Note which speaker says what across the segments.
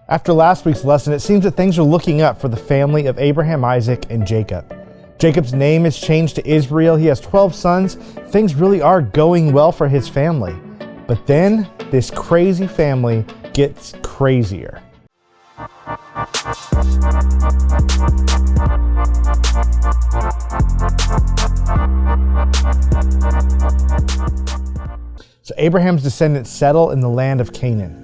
Speaker 1: After last week's lesson, it seems that things are looking up for the family of Abraham, Isaac, and Jacob. Jacob's name is changed to Israel. He has 12 sons. Things really are going well for his family. But then this crazy family gets crazier. So Abraham's descendants settle in the land of Canaan.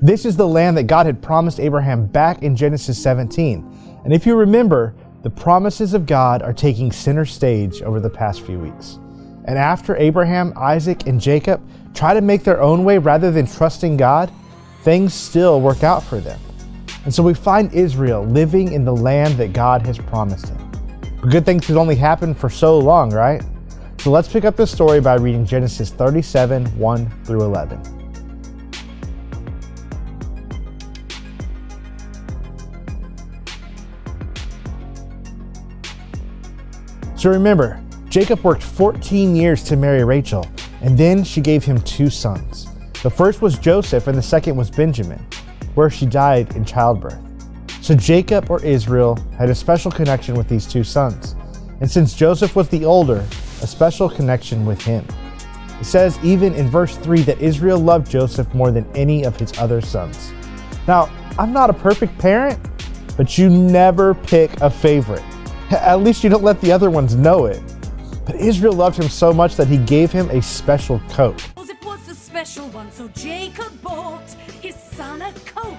Speaker 1: This is the land that God had promised Abraham back in Genesis 17. And if you remember, the promises of God are taking center stage over the past few weeks. And after Abraham, Isaac, and Jacob try to make their own way rather than trusting God, things still work out for them. And so we find Israel living in the land that God has promised him. But good things could only happen for so long, right? So let's pick up this story by reading Genesis 37, 1 through 11. So remember, Jacob worked 14 years to marry Rachel, and then she gave him 2 sons. The first was Joseph, and the second was Benjamin, where she died in childbirth. So Jacob, or Israel, had a special connection with these 2 sons. And since Joseph was the older, a special connection with him. It says even in verse 3 that Israel loved Joseph more than any of his other sons. Now, I'm not a perfect parent, but you never pick a favorite. At least you don't let the other ones know it. But Israel loved him so much that he gave him a special coat.
Speaker 2: It was a special one, so Jacob bought his son a coat,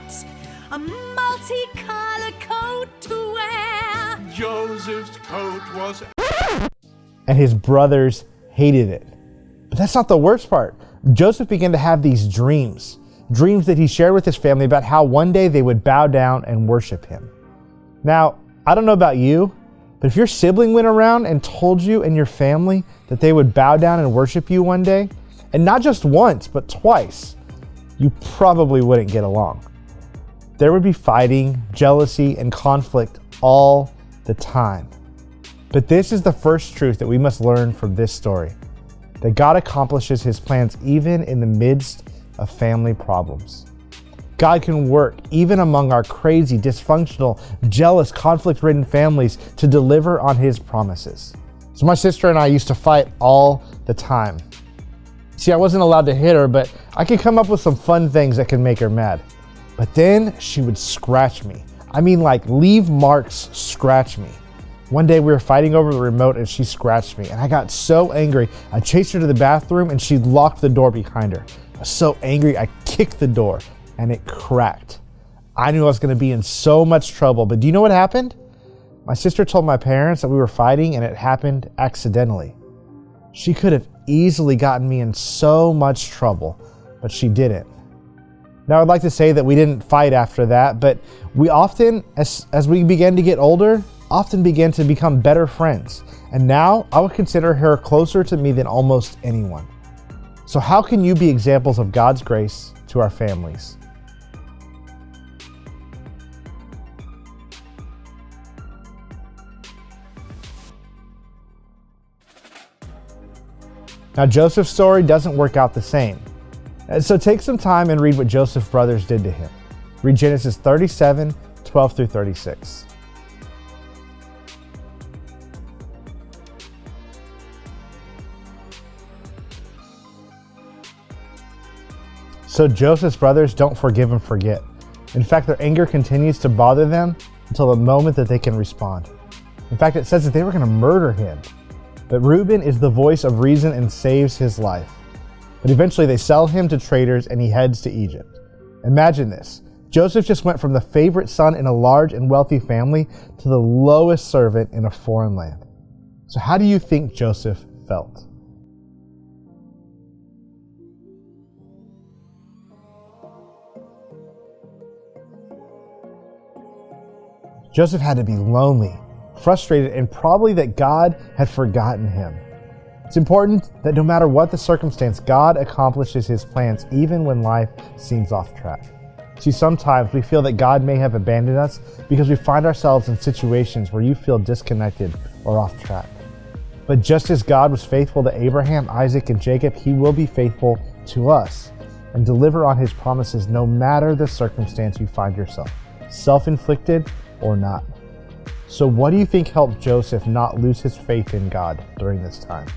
Speaker 2: a multicolored coat to wear.
Speaker 3: Joseph's coat was...
Speaker 1: And his brothers hated it. But that's not the worst part. Joseph began to have these dreams that he shared with his family about how one day they would bow down and worship him. Now, I don't know about you, but if your sibling went around and told you and your family that they would bow down and worship you one day, and not just once, but twice, you probably wouldn't get along. There would be fighting, jealousy, and conflict all the time. But this is the first truth that we must learn from this story, that God accomplishes his plans even in the midst of family problems. God can work even among our crazy, dysfunctional, jealous, conflict-ridden families to deliver on his promises. So my sister and I used to fight all the time. See, I wasn't allowed to hit her, but I could come up with some fun things that could make her mad. But then she would scratch me. I mean, like leave marks, scratch me. One day we were fighting over the remote and she scratched me, and I got so angry. I chased her to the bathroom and she locked the door behind her. I was so angry, I kicked the door and it cracked. I knew I was gonna be in so much trouble, but do you know what happened? My sister told my parents that we were fighting and it happened accidentally. She could have easily gotten me in so much trouble, but she didn't. Now I'd like to say that we didn't fight after that, but we often, as we began to get older, often began to become better friends. And now I would consider her closer to me than almost anyone. So how can you be examples of God's grace to our families? Now Joseph's story doesn't work out the same. And so take some time and read what Joseph's brothers did to him. Read Genesis 37, 12 through 36. So Joseph's brothers don't forgive and forget. In fact, their anger continues to bother them until the moment that they can respond. In fact, it says that they were going to murder him. But Reuben is the voice of reason and saves his life. But eventually they sell him to traders and he heads to Egypt. Imagine this. Joseph just went from the favorite son in a large and wealthy family to the lowest servant in a foreign land. So how do you think Joseph felt? Joseph had to be lonely, frustrated, and probably that God had forgotten him. It's important that no matter what the circumstance, God accomplishes his plans even when life seems off track. See, sometimes we feel that God may have abandoned us because we find ourselves in situations where you feel disconnected or off track. But just as God was faithful to Abraham, Isaac, and Jacob, he will be faithful to us. and deliver on his promises no matter the circumstance you find yourself, self-inflicted or not. So what do you think helped Joseph not lose his faith in God during this time?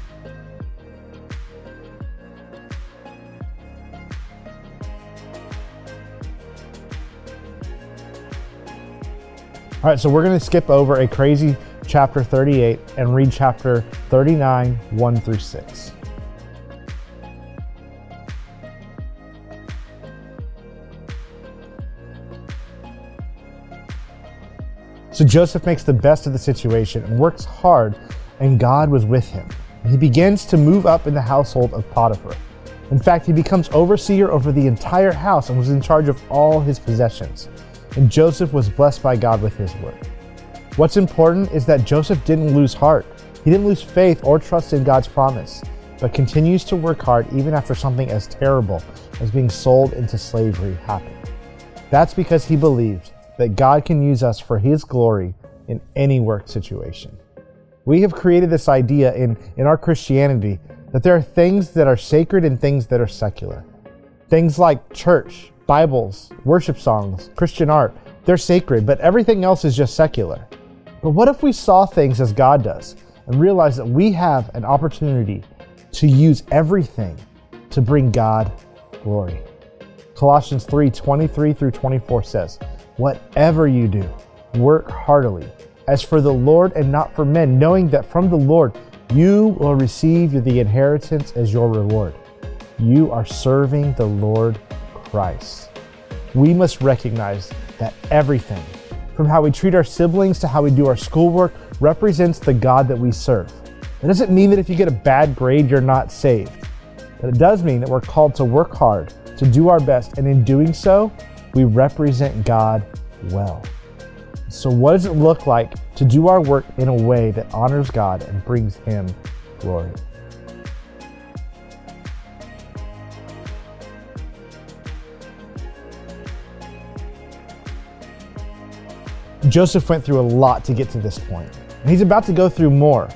Speaker 1: All right, so we're going to skip over a crazy chapter 38 and read chapter 39, 1 through 6. So Joseph makes the best of the situation and works hard, and God was with him. He begins to move up in the household of Potiphar. In fact, he becomes overseer over the entire house and was in charge of all his possessions. And Joseph was blessed by God with his work. What's important is that Joseph didn't lose heart. He didn't lose faith or trust in God's promise, but continues to work hard even after something as terrible as being sold into slavery happened. That's because he believed that God can use us for his glory in any work situation. We have created this idea in our Christianity that there are things that are sacred and things that are secular. Things like church, Bibles, worship songs, Christian art, they're sacred, but everything else is just secular. But what if we saw things as God does and realized that we have an opportunity to use everything to bring God glory? Colossians 3:23 through 24 says, "Whatever you do, work heartily, as for the Lord and not for men, knowing that from the Lord you will receive the inheritance as your reward. You are serving the Lord Christ." We must recognize that everything, from how we treat our siblings to how we do our schoolwork, represents the God that we serve. It doesn't mean that if you get a bad grade, you're not saved. But it does mean that we're called to work hard, to do our best, and in doing so, we represent God well. So what does it look like to do our work in a way that honors God and brings him glory? Joseph went through a lot to get to this point, and he's about to go through more,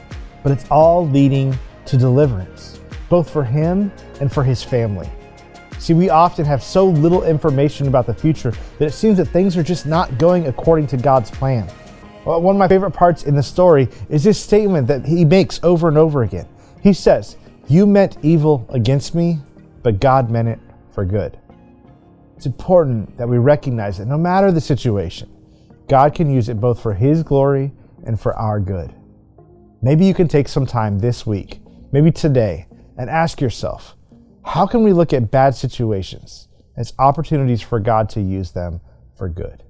Speaker 1: but it's all leading to deliverance, both for him and for his family. See, we often have so little information about the future that it seems that things are just not going according to God's plan. Well, one of my favorite parts in the story is this statement that he makes over and over again. He says, "You meant evil against me, but God meant it for good." It's important that we recognize that no matter the situation, God can use it both for his glory and for our good. Maybe you can take some time this week, maybe today, and ask yourself, how can we look at bad situations as opportunities for God to use them for good?